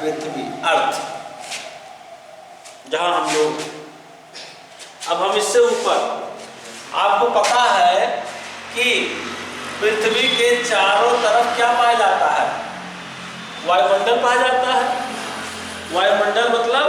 पृथ्वी, अर्थ, जहां हम लोग। अब हम इससे ऊपर, आपको पता है कि पृथ्वी के चारों तरफ क्या पाया जाता है? वायुमंडल पाया जाता है। वायुमंडल मतलब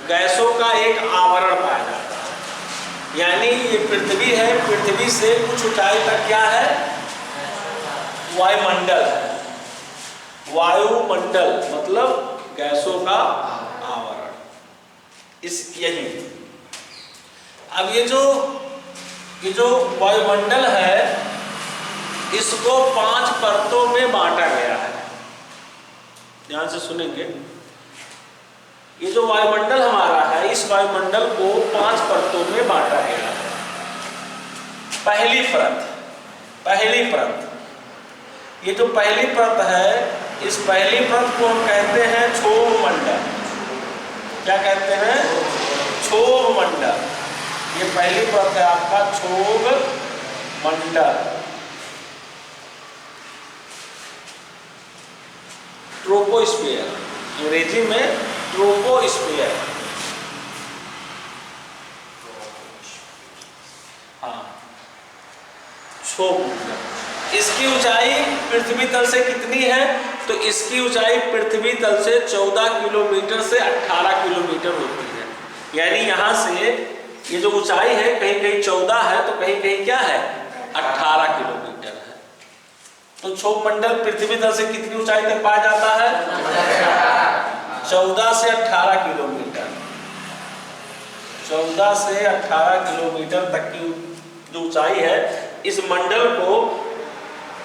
गैसों का एक आवरण पाया जाता है। यानी ये पृथ्वी है, पृथ्वी से कुछ ऊंचाई तक क्या है? वायुमंडल है। वायुमंडल मतलब गैसों का आवरण, इस यही। अब ये जो वायुमंडल है, इसको 5 परतों में बांटा गया है। ध्यान से सुनेंगे। ये जो वायुमंडल हमारा है, इस वायुमंडल को 5 परतों में बांटा गया है। पहली परत, ये जो पहली परत है, इस पहली परत को हम कहते हैं क्षोभ मंडल। क्या कहते हैं? क्षोभ मंडल। ये पहली परत है आपका क्षोभ मंडल, ट्रोपोस्फीयर, अंग्रेजी में ट्रोपोस्फीयर। हाँ, क्षोभ मंडल। इसकी ऊंचाई पृथ्वी तल से कितनी है? तो इसकी ऊंचाई पृथ्वी तल से 14 किलोमीटर से 18 किलोमीटर होती है। यानी यहाँ से ये जो ऊंचाई है, कहीं कहीं 14 है तो कहीं कहीं क्या है? 18 किलोमीटर है। तो क्षोभ मंडल पृथ्वी तल से कितनी ऊंचाई तक पाया जाता है? 14 से 18 किलोमीटर। 14 से 18 किलोमीटर तक की जो ऊंचाई है, इस मंडल को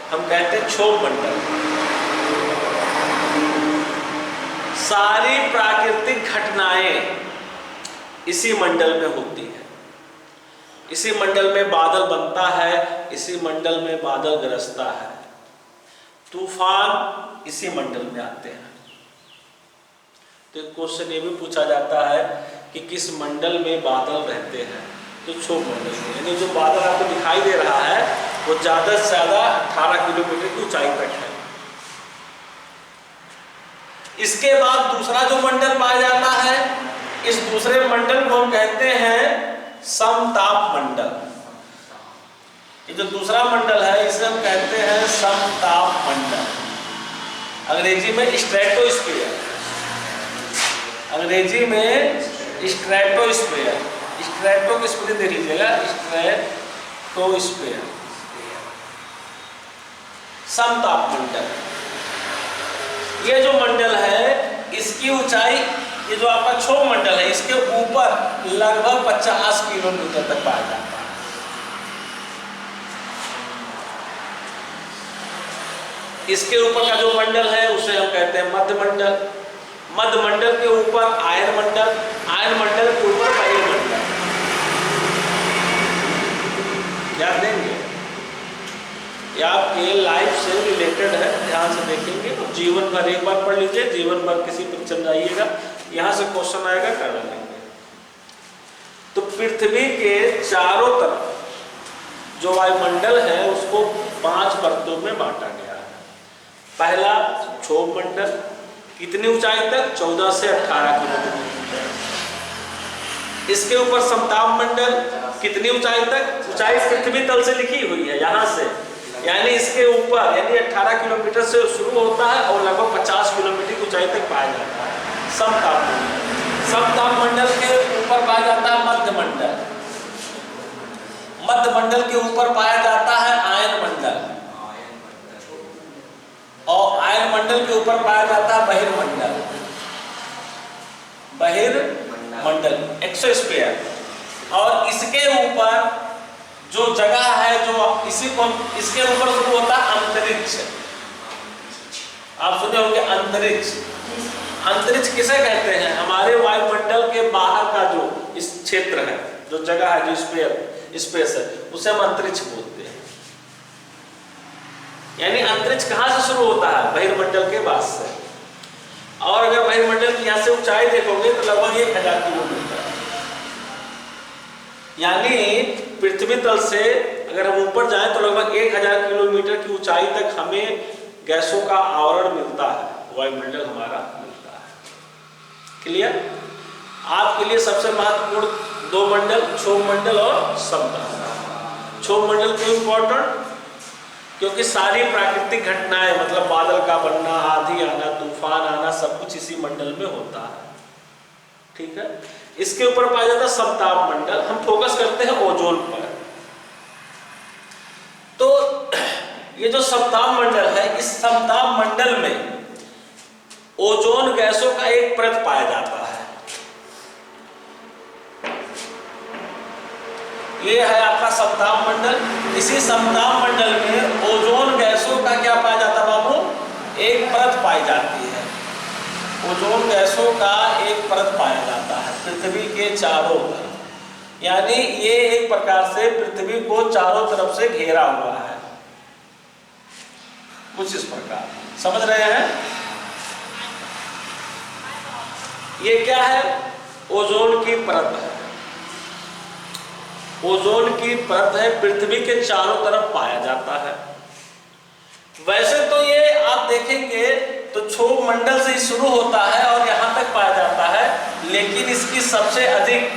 हम कहते हैं क्षोभ मंडल। सारी प्राकृतिक घटनाएं इसी मंडल में होती है। इसी मंडल में बादल बनता है, इसी मंडल में बादल गरजता है, तूफान इसी मंडल में आते हैं। तो एक क्वेश्चन ये भी पूछा जाता है कि किस मंडल में बादल रहते हैं? तो क्षोभ मंडल में। यानी जो बादल आपको दिखाई दे रहा है, वो ज्यादा से ज्यादा 18 किलोमीटर की ऊंचाई तक है। इसके बाद दूसरा जो मंडल पाया जाता है, इस दूसरे मंडल को हम कहते हैं समताप मंडल। ये जो दूसरा मंडल है, इसे हम कहते हैं समताप मंडल, अंग्रेजी में स्ट्रेटोस्फीयर। अंग्रेजी में स्ट्रेटोस्फीयर। स्ट्रेटो की स्पेलिंग देख लीजिएगा, स्ट्रेटोस्फीयर, समताप मंडल। ये जो मंडल है, इसकी ऊंचाई, ये जो आपका क्षोभ मंडल है, इसके ऊपर लगभग 50 किलोमीटर तक पाया जाता है। इसके ऊपर का जो मंडल है, उसे हम कहते हैं मध्य मंडल। मध्य मंडल के ऊपर आयन मंडल, आयन मंडल के ऊपर वायुमंडल। ध्यान देंगे, ये आपके लाइफ से रिलेटेड है, ध्यान से देखेंगे। तो जीवन भर एक बार पढ़ लीजिए, जीवन भर किसी परीक्षा में जाइएगा, यहाँ से क्वेश्चन आएगा, कर लेंगे। तो पृथ्वी के चारों तरफ जो वायुमंडल है, उसको 5 परतों में बांटा गया है। पहला क्षोभ मंडल, कितनी ऊंचाई तक? 14 से 18 किलोमीटर। इसके ऊपर समताप मंडल, कितनी ऊंचाई तक? ऊंचाई पृथ्वी तल से लिखी हुई है यहाँ से, यानी इसके ऊपर, यानी 18 किलोमीटर से शुरू होता है और लगभग 50 किलोमीटर की ऊंचाई तक पाया जाता है समताप मंडल। समताप मंडल के ऊपर पाया जाता है मध्य मंडल। मध्य मंडल के ऊपर पाया जाता है आयन मंडल, और आयन मंडल के ऊपर पाया जाता है बहिर्मंडल। बहिर्मंडल, एक्सोस्फीयर। और इसके ऊपर जो जगह है, जो इसी को, इसके ऊपर शुरू होता है अंतरिक्ष। आप सुने होंगे अंतरिक्ष। अंतरिक्ष किसे कहते हैं? हमारे वायुमंडल के बाहर का जो इस क्षेत्र है, जो जगह है, जो स्पेस है, उसे हम अंतरिक्ष बोलते हैं। यानी अंतरिक्ष कहां से शुरू होता है? बहिर्मंडल के बाद से। और अगर बहिर्मंडल की यहाँ से ऊंचाई देखोगे तो लगभग 1000 किलोमीटर। यानी पृथ्वी तल से अगर हम ऊपर जाएं तो लगभग 1000 किलोमीटर की ऊंचाई तक हमें गैसों का आवरण मिलता है, वायुमंडल हमारा मिलता है। क्लियर? आपके लिए सबसे महत्वपूर्ण दो मंडल, क्षोभ मंडल और समताप। क्षोभ मंडल क्यों इंपॉर्टेंट? क्योंकि सारी प्राकृतिक घटनाएं, मतलब बादल का बनना, आंधी आना, तूफान आना, सब कुछ इसी मंडल में होता है। ठीक है? इसके ऊपर पाया जाता है समताप मंडल। हम फोकस करते हैं ओजोन पर। तो ये जो समताप मंडल है, इस समताप मंडल में ओजोन गैसों का एक परत पाया जाता है। ये है आपका समताप मंडल। इसी समताप मंडल में ओजोन गैसों का क्या पाया जाता है बाबू? एक परत पाई जाती है। ओजोन गैसों का एक परत पाया जाता है पृथ्वी के चारों तरफ। यानी ये एक प्रकार से पृथ्वी को चारों तरफ से घेरा हुआ है, कुछ इस प्रकार। समझ रहे हैं? ये क्या है? ओजोन की परत है। ओजोन की परत है, पृथ्वी के चारों तरफ पाया जाता है। वैसे तो ये आप देखेंगे तो क्षोभ मंडल से ही शुरू होता है और यहां तक पाया जाता है, लेकिन इसकी सबसे अधिक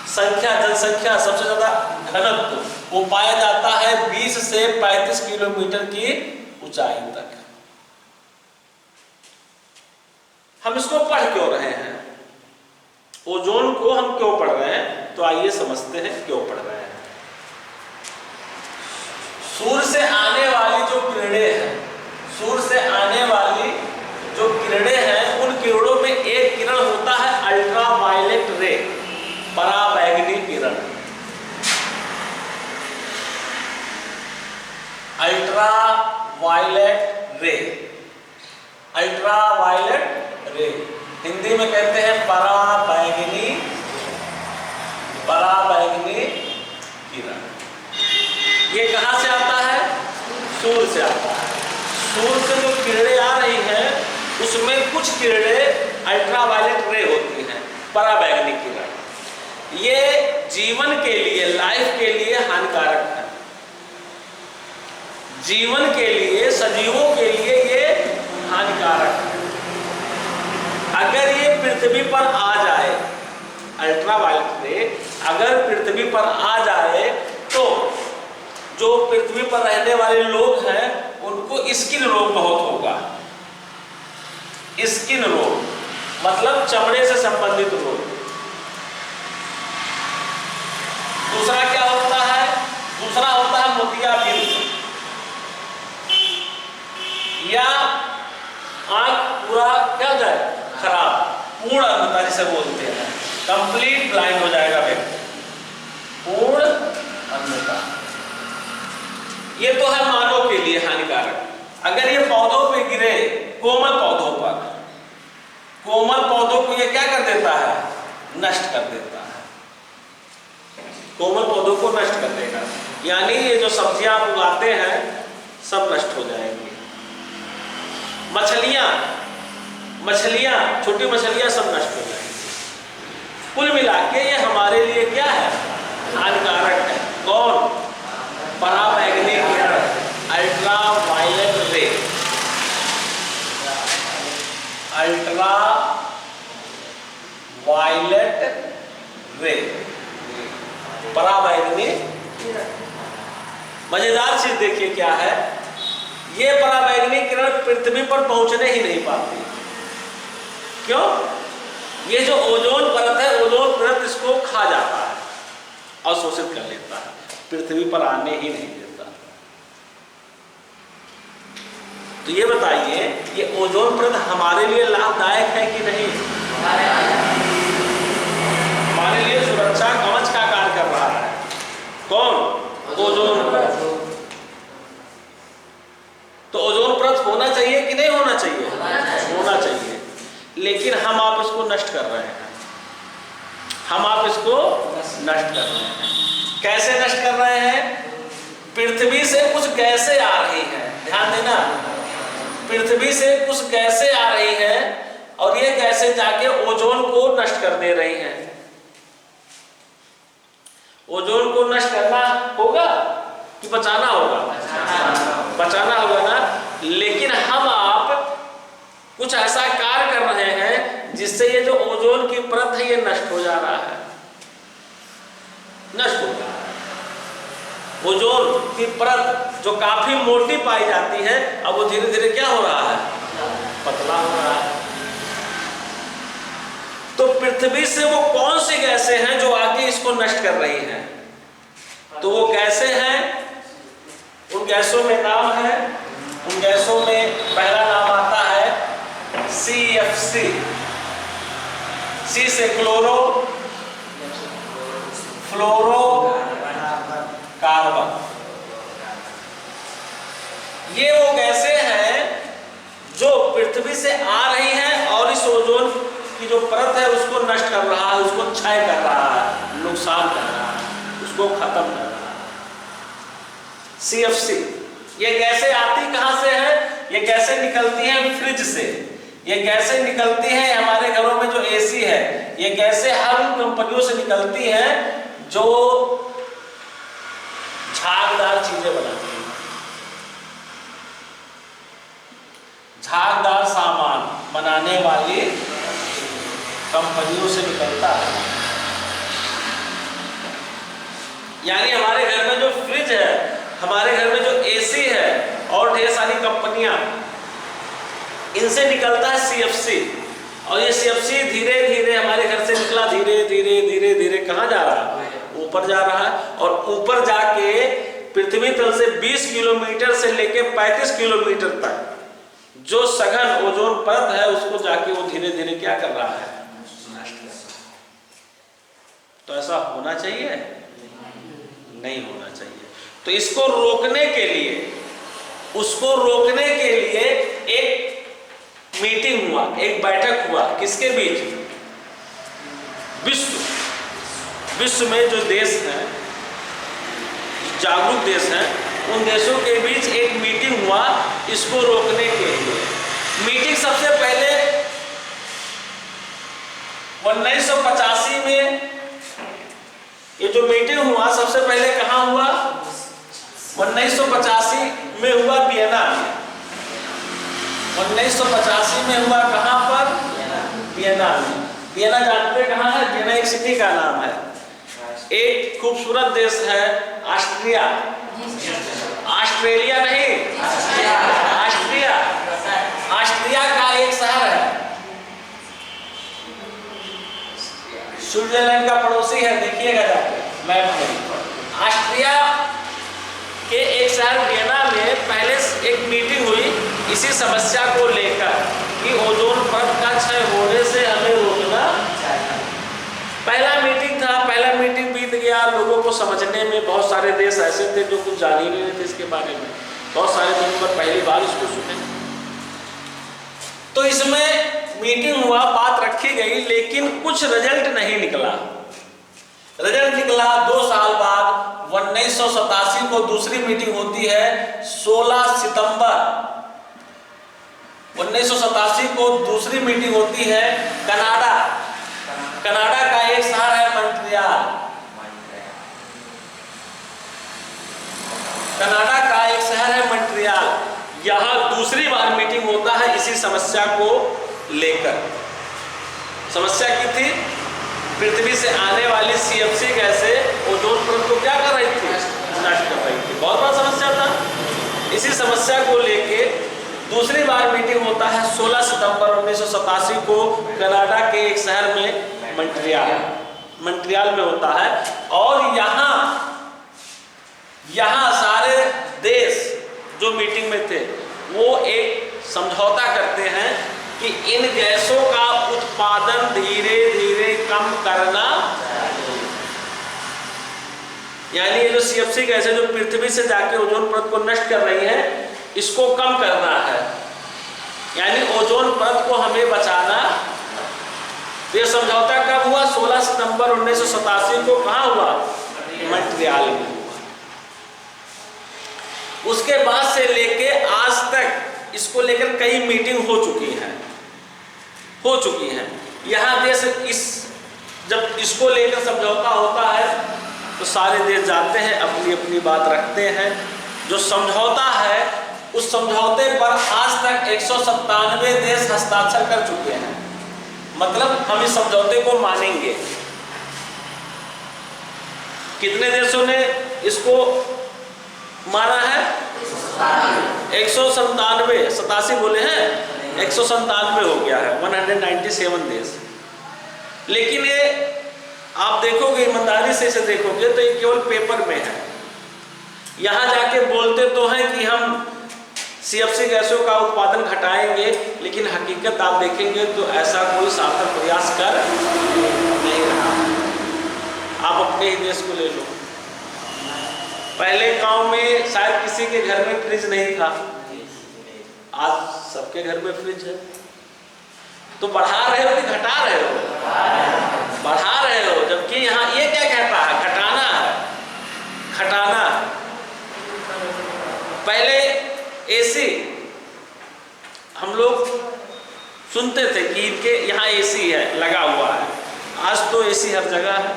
संख्या, जनसंख्या, सबसे ज्यादा घनत्व वो पाया जाता है 20 से 35 किलोमीटर की ऊंचाई तक। हम इसको पढ़ क्यों रहे हैं? ओजोन को हम क्यों पढ़ रहे हैं? तो आइए समझते हैं क्यों पढ़ रहे हैं। सूर्य से आने वाली जो किरणें हैं, सूर्य से आने वाली जो किरणें हैं, उन किरणों में एक किरण होता है अल्ट्रावायलेट रे, पराबैंगनी किरण। अल्ट्रावायलेट रे, अल्ट्रावायलेट रे हिंदी में कहते हैं पराबैंगनी किरण। ये कहां से आता है? सूर्य से आता है। सूर्य से जो किरणें आ रही हैं उसमें कुछ किरणें अल्ट्रावायलेट रे होती हैं, पराबैंगनी किरण। ये जीवन के लिए, लाइफ के लिए हानिकारक है। जीवन के लिए, सजीवों के लिए ये हानिकारक है। अगर ये पृथ्वी पर आ जाए, अल्ट्रावायलेट रे अगर पृथ्वी पर आ जाए तो जो पृथ्वी पर रहने वाले लोग हैं उनको स्किन रोग बहुत होगा। स्किन रोग मतलब चमड़े से संबंधित रोग। दूसरा क्या होता है? दूसरा होता है मोतियाबिंद, या आंख पूरा क्या हो जाए? खराब, पूर्ण अंधता जिसे बोलते हैं, कंप्लीट ब्लाइंड हो जाएगा व्यक्ति, पूर्ण अंधता। ये तो है मानव के लिए हानिकारक। अगर ये पौधों पे गिरे, कोमल पौधों पर, कोमल पौधों को ये क्या कर देता है? नष्ट कर देता है। कोमल पौधों को नष्ट कर देगा, यानी ये जो सब्जियां आप उगाते हैं सब नष्ट हो जाएंगी। मछलियां, छोटी मछलियां सब नष्ट हो जाएंगी। कुल मिला के ये हमारे लिए क्या है? हानिकारक है। कौन? पराबैंगनी किरण, अल्ट्रावायलेट रे, अल्ट्रावायलेट रे, पराबैंगनी। मजेदार चीज देखिए क्या है, ये पराबैंगनी किरण पृथ्वी पर पहुंचने ही नहीं पाती। क्यों? ये जो ओजोन परत है, ओजोन परत इसको खा जाता है, अवशोषित कर लेता है, पृथ्वी पर आने ही नहीं देता। तो ये बताइए, ये ओजोन परत हमारे लिए लाभदायक है कि नहीं? हमारे लिए सुरक्षा कवच का कार्य कर रहा है। कौन? ओजोन परत। तो ओजोन परत होना चाहिए कि नहीं होना चाहिए? होना चाहिए। लेकिन हम आप इसको नष्ट कर रहे हैं। हम आप इसको नष्ट कर रहे हैं। कैसे नष्ट कर रहे हैं? पृथ्वी से कुछ गैसें आ रही हैं, ध्यान देना, पृथ्वी से कुछ गैसें आ रही हैं और ये गैसें जाके ओजोन को नष्ट कर दे रही हैं। ओजोन को नष्ट करना होगा कि बचाना होगा? बचाना होगा ना। लेकिन हम आप कुछ ऐसा कार्य कर रहे हैं जिससे ये जो ओजोन की परत है ये नष्ट हो जा रहा है, नष्ट हो रहा है। ओजोन की परत जो काफी मोटी पाई जाती है, अब वो धीरे धीरे क्या हो रहा है, पतला हो रहा है। तो पृथ्वी से वो कौन सी गैसें हैं जो आगे इसको नष्ट कर रही हैं? तो वो गैसें हैं, उन गैसों में नाम है, उन गैसों में पहला नाम आता है CFC, सी से क्लोरो फ्लोरो कार्बन। ये वो गैसें हैं जो पृथ्वी से आ रही हैं और इस ओजोन की जो परत है उसको नष्ट कर रहा है, उसको क्षय कर रहा है, नुकसान कर रहा है, उसको खत्म कर रहा है। CFC ये गैसें आती कहां से है? ये गैसें निकलती हैं फ्रिज से, ये गैसें निकलती हैं हमारे घरों में जो AC है, ये गैसें हर उन कंपनियों से निकलती हैं जो झागदार चीजें बनाती हैं, झागदार सामान बनाने वाली कंपनियों से निकलता है। यानी हमारे घर में जो फ्रिज है, हमारे घर में जो AC है और ढेर सारी कंपनियां, इनसे निकलता है CFC। और ये CFC धीरे धीरे हमारे घर से निकला, धीरे धीरे धीरे धीरे कहां जा रहा है? ऊपर जा रहा है। और ऊपर जाके पृथ्वी तल से 20 किलोमीटर से लेके 35 किलोमीटर तक जो सघन ओजोन परत है उसको जाके वो धीरे धीरे क्या कर रहा है? तो ऐसा होना चाहिए? नहीं होना चाहिए। तो इसको रोकने के लिए, उसको रोकने के लिए एक मीटिंग हुआ, एक बैठक हुआ, किसके बीच? विश्व में जो देश हैं, जागरूक देश हैं, उन देशों के बीच एक मीटिंग हुआ इसको रोकने के लिए। मीटिंग सबसे पहले 1985 में ये जो मीटिंग हुआ सबसे पहले कहां हुआ? 1985 में हुआ वियना में। 1985 में हुआ कहां पर? वियना में। वियना जानते कहां है? वियना एक सिटी का नाम है। एक खूबसूरत देश है ऑस्ट्रिया, ऑस्ट्रेलिया नहीं, ऑस्ट्रिया, ऑस्ट्रिया का एक शहर है, स्विट्जरलैंड का पड़ोसी है, देखिएगा जाके मैप में। ऑस्ट्रिया के एक शहर वियना में पहले एक मीटिंग हुई इसी समस्या को लेकर कि ओजोन परत का क्षय होने से हमें रोकना चाहिए। पहला मीटिंग था, पहला मीटिंग बीत गया, लोगों को समझने में बहुत सारे देश ऐसे थे जो कुछ जान ही नहीं रहे थे इसके बारे में, बहुत सारे मेंबर पहली बार इसको सुने। तो इसमें मीटिंग हुआ, बात रखी गई, लेकिन कुछ रिजल्ट नहीं निकला। रिजल्ट निकला 2 साल बाद 1987 को दूसरी मीटिंग होती है। 16 सितंबर 1987 को दूसरी मीटिंग होती है कनाडा, कनाडा का एक शहर है मॉन्ट्रियल, कनाडा का एक शहर है मॉन्ट्रियल। यहां दूसरी बार मीटिंग होता है इसी समस्या को लेकर। समस्या की थी पृथ्वी से आने वाली CFC गैसें ओजोन परत को क्या कर रही थी? नष्ट कर रही थी। बहुत बड़ा समस्या था। इसी समस्या को लेके दूसरी बार मीटिंग होता है 16 सितंबर 1987 को कनाडा के एक शहर में मॉन्ट्रियल में होता है। और यहाँ सारे देश जो मीटिंग में थे वो एक समझौता करते हैं कि इन गैसों का उत्पादन धीरे धीरे कम करना चाहिए। यानी ये जो CFC गैसें जो पृथ्वी से जाके ओजोन परत को नष्ट कर रही हैं, इसको कम करना है, यानी ओजोन परत को हमें बचाना। ये समझौता कब हुआ? 16 सितंबर 1987 को। कहां हुआ? मॉन्ट्रियल में। उसके बाद से लेके आज तक इसको लेकर कई मीटिंग हो चुकी हैं। यहाँ देश जब इसको लेकर समझौता होता है तो सारे देश जाते हैं, अपनी अपनी बात रखते हैं। जो समझौता है उस समझौते पर आज तक 197 देश हस्ताक्षर कर चुके हैं। मतलब हम इस समझौते को मानेंगे। कितने देशों ने इसको माना है? 197, 87 बोले हैं, 197 हो गया है, 197 देश। लेकिन ये आप देखोगे, ईमानदारी से इसे देखोगे तो ये केवल पेपर में है। यहां जाके बोलते तो हैं कि हम CFC गैसों का उत्पादन घटाएंगे, लेकिन हकीकत आप देखेंगे तो ऐसा कोई सार्थक प्रयास कर नहीं रहा। आप अपने ही देश को ले लो, पहले गांव में शायद किसी के घर में फ्रिज नहीं था, आज सबके घर में फ्रिज है। तो बढ़ा रहे हो कि घटा रहे हो? बढ़ा रहे हो, जबकि यहाँ ये क्या कहता है? घटाना है, घटाना है। पहले AC हम लोग सुनते थे कि इनके यहाँ AC है, लगा हुआ है। आज तो AC हर जगह है।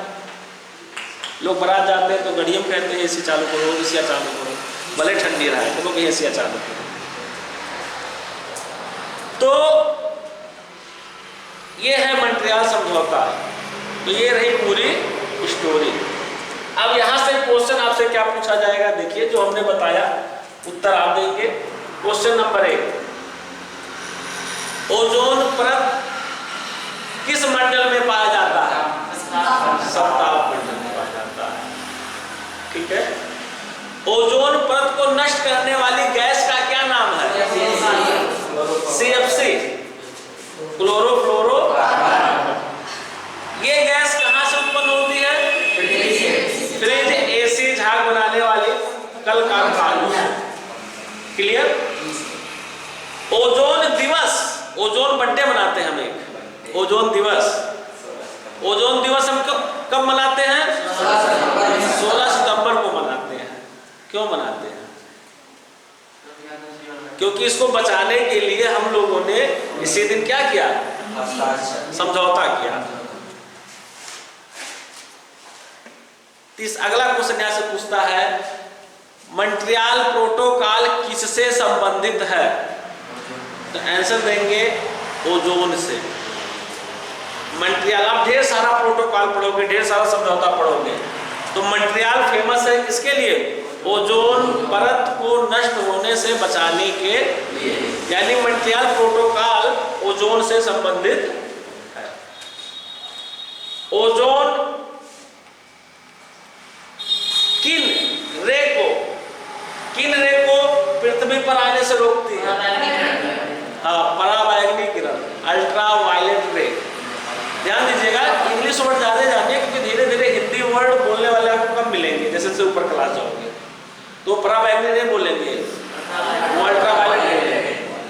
लोग बारात जाते हैं तो गड़ियों में कहते हैं AC चालू करो, AC चालू करो, भले ठंडी रहा है तो लोग AC चालू करो। तो ये है मॉन्ट्रियल समझौता। तो ये रही पूरी स्टोरी। अब यहां से क्वेश्चन आपसे क्या पूछा जाएगा? देखिए, जो हमने बताया उत्तर आप देंगे। क्वेश्चन नंबर 1, ओजोन परत किस मंडल में पाया जाता है? सप्ताह मंडल में पाया जाता है। ठीक है। ओजोन परत को नष्ट करने वाली गैस का क्या नाम है? CFC, chlorofluoro. ये गैस कहां से उत्पन्न होती है? फ्रिज, AC, झाग बनाने वाली कल कारखानों से। क्लियर? ओजोन दिवस, ओजोन बर्थडे मनाते हैं हम एक, ओजोन दिवस। ओजोन दिवस हम कब मनाते हैं? 16 सितंबर को मनाते हैं। क्यों मनाते हैं? क्योंकि इसको बचाने के लिए हम लोगों ने इसी दिन क्या किया? समझौता किया। अगला क्वेश्चन यहां से पूछता है, मॉन्ट्रियल प्रोटोकॉल किससे संबंधित है? तो आंसर देंगे ओजोन से। मॉन्ट्रियल, आप ढेर सारा प्रोटोकॉल पढ़ोगे, ढेर सारा समझौता पढ़ोगे, तो मॉन्ट्रियल फेमस है किसके लिए? ओजोन परत को नष्ट होने से बचाने के लिए। यानी मॉन्ट्रियल प्रोटोकॉल ओजोन से संबंधित है। ओजोन किन रे को पृथ्वी पर आने से रोकती है? हाँ, पराबैंगनी किरण, अल्ट्रा वायलेट रे। ध्यान दीजिएगा, इंग्लिश वर्ड ज्यादा जानिए, क्योंकि धीरे धीरे हिंदी वर्ड बोलने वाले आपको कम मिलेंगे जैसे से ऊपर क्लास जाओगे। तो पराबैंगनी नहीं बोलेंगे, वो अल्ट्रा वायलेट रे,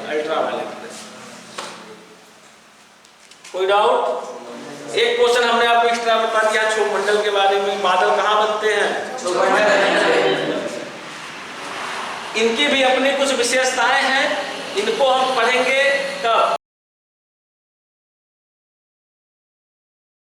अल्ट्रा वायलेट रे। कोई डाउट? एक क्वेश्चन हमने आपको एक्स्ट्रा बता दिया क्षोभमंडल के बारे में। बादल कहाँ बनते हैं? इनकी भी अपनी कुछ विशेषताएं हैं, इनको हम पढ़ेंगे कब?